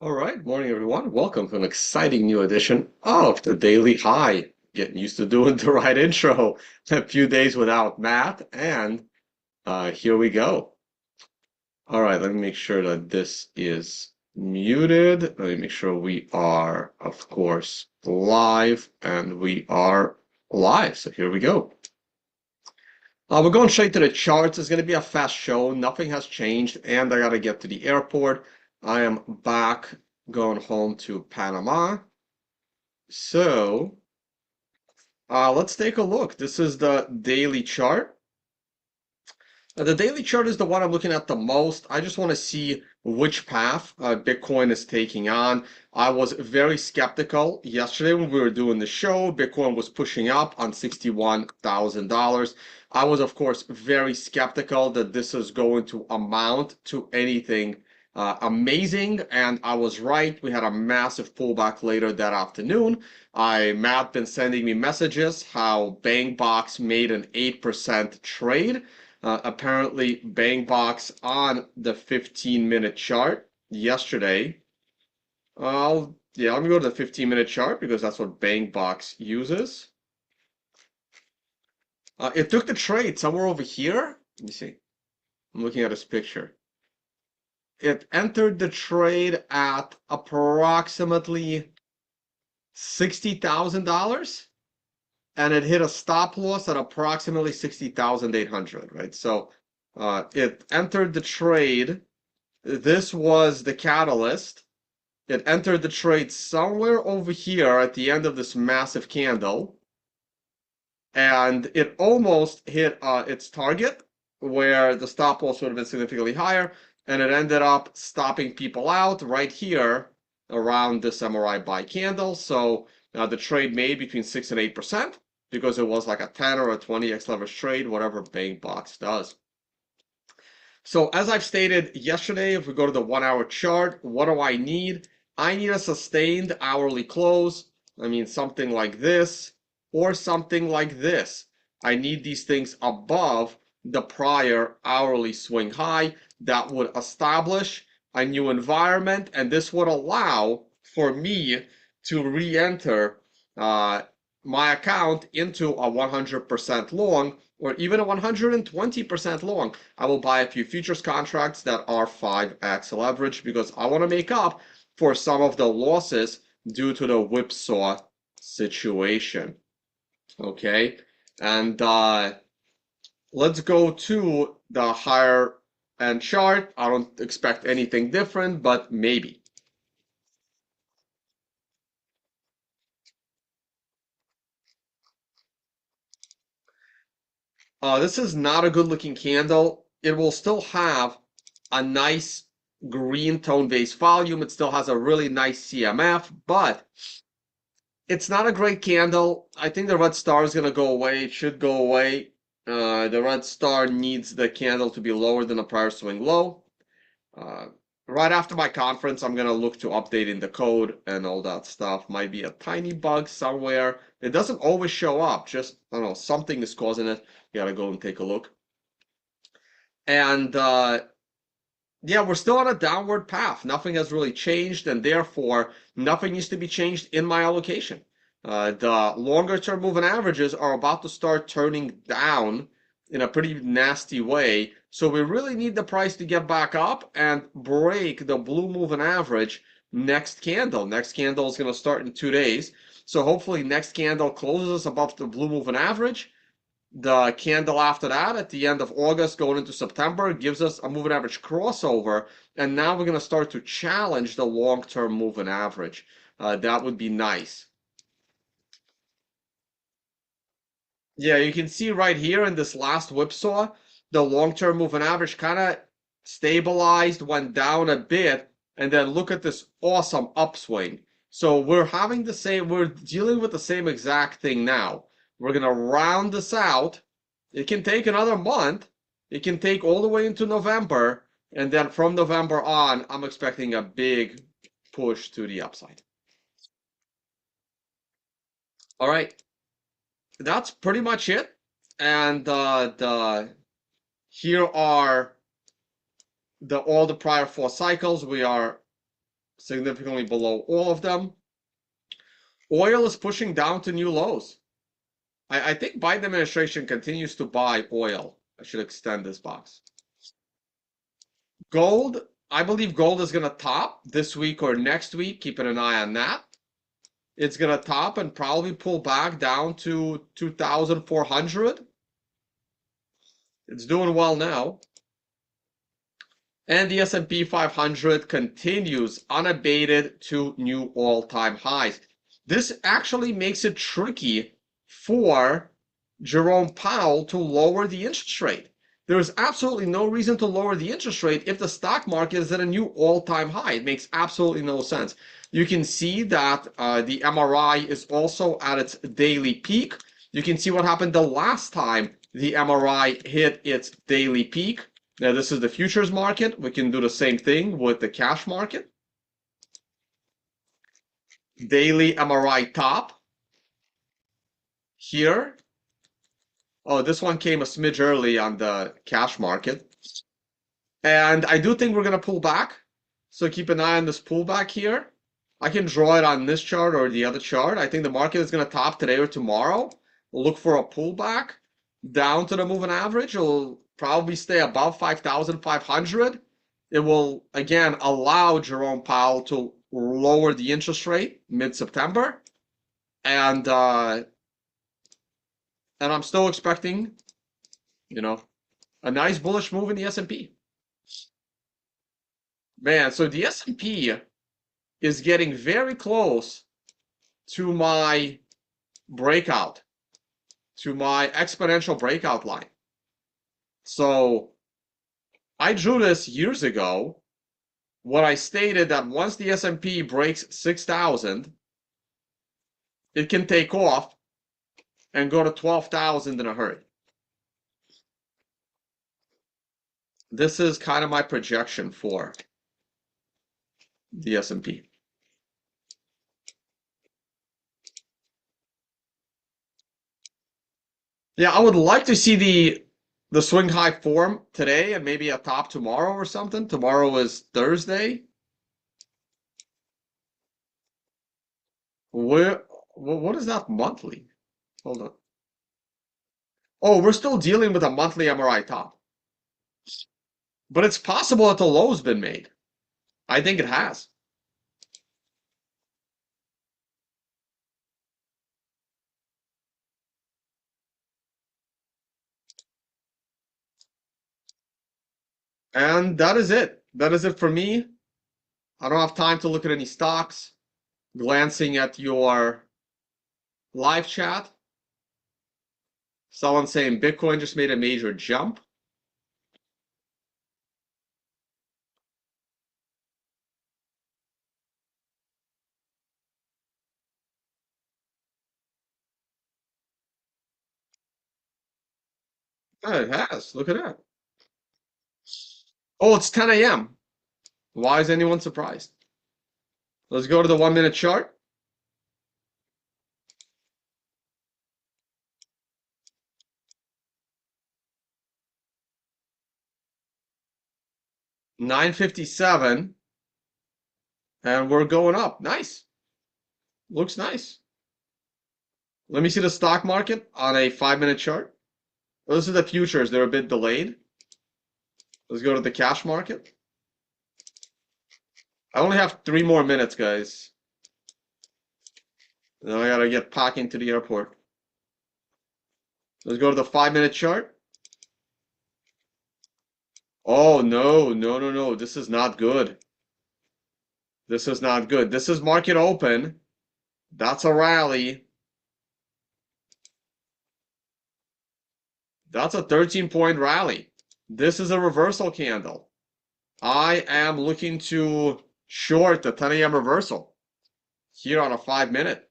All right, morning everyone. Welcome to an exciting new edition of the Daily High. Getting used to doing the right intro. A few days without Matt, and here we go. All right, let me make sure that this is muted. Let me make sure we are, of course, live, and we are live. So here we go. We're going straight to the charts. It's going to be a fast show. Nothing has changed, and I got to get to the airport. I am back going home to Panama. So let's take a look. This is the daily chart. The daily chart is the one I'm looking at the most. I just want to see which path Bitcoin is taking on. I was very skeptical yesterday when we were doing the show. Bitcoin was pushing up on $61,000. I was, of course, very skeptical that this is going to amount to anything amazing, and I was right. We had a massive pullback later that afternoon. Matt been sending me messages how Bangbox made an 8% trade. Apparently, Bangbox on the 15-minute chart yesterday. Yeah, let me go to the 15-minute chart because that's what Bangbox uses. It took the trade somewhere over here. Let me see. I'm looking at this picture. It entered the trade at approximately $60,000 and it hit a stop loss at approximately 60,800, right? So it entered the trade. This was the catalyst. It entered the trade somewhere over here at the end of this massive candle, and it almost hit its target where the stop loss would have been significantly higher, and it ended up stopping people out right here around this MRI buy candle. So the trade made between 6 and 8% because it was like a 10 or a 20x leverage trade, whatever Bangbox does. So as I've stated yesterday, if we go to the 1 hour chart, what do I need? I need a sustained hourly close. I mean, something like this or something like this. I need these things above the prior hourly swing high. That would establish a new environment, and this would allow for me to re-enter my account into a 100% long or even a 120% long. I will buy a few futures contracts that are 5x leverage because I want to make up for some of the losses due to the whipsaw situation. Okay, and let's go to the higher end chart. I don't expect anything different, but maybe. This is not a good looking candle. It will still have a nice green tone based volume. It still has a really nice CMF, but it's not a great candle. I think the red star is going to go away. It should go away. The red star needs the candle to be lower than the prior swing low. Right after my conference, I'm going to look to updating the code and all that stuff. Might be a tiny bug somewhere. It doesn't always show up. Just, I don't know, something is causing it. You got to go and take a look. And yeah, we're still on a downward path. Nothing has really changed, and therefore, nothing needs to be changed in my allocation. The longer term moving averages are about to start turning down in a pretty nasty way. So we really need the price to get back up and break the blue moving average next candle. Next candle is going to start in 2 days. So hopefully next candle closes us above the blue moving average. The candle after that at the end of August going into September gives us a moving average crossover, and now we're going to start to challenge the long-term moving average. That would be nice. Yeah, you can see right here in this last whipsaw, the long-term moving average kind of stabilized, went down a bit, and then look at this awesome upswing. So we're dealing with the same exact thing now. We're gonna round this out. It can take another month. It can take all the way into November, and then from November on, I'm expecting a big push to the upside. All right, that's pretty much it. And here are all the prior 4 cycles. We are significantly below all of them. Oil is pushing down to new lows. I think Biden administration continues to buy oil. I should extend this box. Gold, I believe gold is going to top this week or next week. Keeping an eye on that. It's going to top and probably pull back down to 2,400. It's doing well now. And the S&P 500 continues unabated to new all-time highs. This actually makes it tricky for Jerome Powell to lower the interest rate. There is absolutely no reason to lower the interest rate if the stock market is at a new all-time high. It makes absolutely no sense. You can see that the MRI is also at its daily peak. You can see what happened the last time the MRI hit its daily peak. Now, this is the futures market. We can do the same thing with the cash market. Daily MRI top here. Oh, this one came a smidge early on the cash market. And I do think we're going to pull back. So keep an eye on this pullback here. I can draw it on this chart or the other chart. I think the market is going to top today or tomorrow. We'll look for a pullback down to the moving average. It'll probably stay above 5,500. It will, again, allow Jerome Powell to lower the interest rate mid-September. And I'm still expecting, a nice bullish move in the S&P. Man, so the S&P is getting very close to my breakout, to my exponential breakout line. So I drew this years ago when I stated that once the S&P breaks 6,000, it can take off and go to 12,000 in a hurry. This is kind of my projection for the S&P. Yeah, I would like to see the swing high form today and maybe a top tomorrow or something. Tomorrow is Thursday. What is that monthly? Hold on. Oh, we're still dealing with a monthly MRI top. But it's possible that the low's been made. I think it has. And that is it. That is it for me. I don't have time to look at any stocks. Glancing at your live chat. Someone saying Bitcoin just made a major jump. Oh, it has. Look at that. Oh, it's 10 a.m. Why is anyone surprised? Let's go to the 1-minute chart. $9.57. And we're going up. Nice. Looks nice. Let me see the stock market on a 5-minute chart. Well, this is the futures. They're a bit delayed. Let's go to the cash market. I only have 3 more minutes, guys. Now I gotta get packing to the airport. Let's go to the 5-minute chart. Oh, no. This is not good. This is not good. This is market open. That's a rally. That's a 13-point rally. This is a reversal candle. I am looking to short the 10 a.m. reversal here on a 5-minute.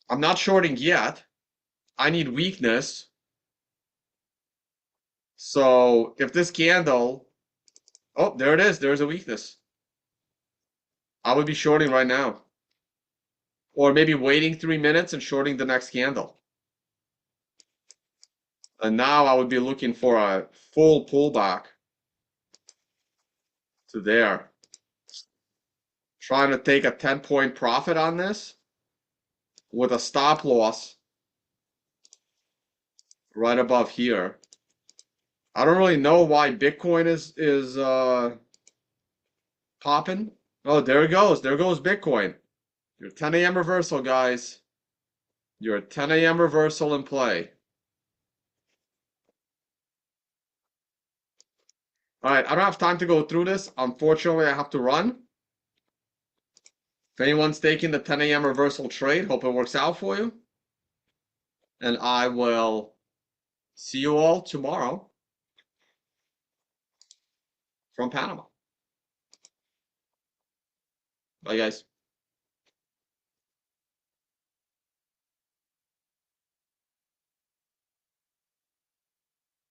I'm not shorting yet. I need weakness. So if this candle, oh, there it is. There's a weakness. I would be shorting right now. Or maybe waiting 3 minutes and shorting the next candle. And now I would be looking for a full pullback. to there. Trying to take a 10-point profit on this with a stop loss right above here. I don't really know why Bitcoin is popping. Oh, there it goes. There goes Bitcoin. Your 10 a.m. reversal, guys. Your 10 a.m. reversal in play. All right, I don't have time to go through this. Unfortunately, I have to run. If anyone's taking the 10 a.m. reversal trade, hope it works out for you. And I will see you all tomorrow from Panama. Bye, guys.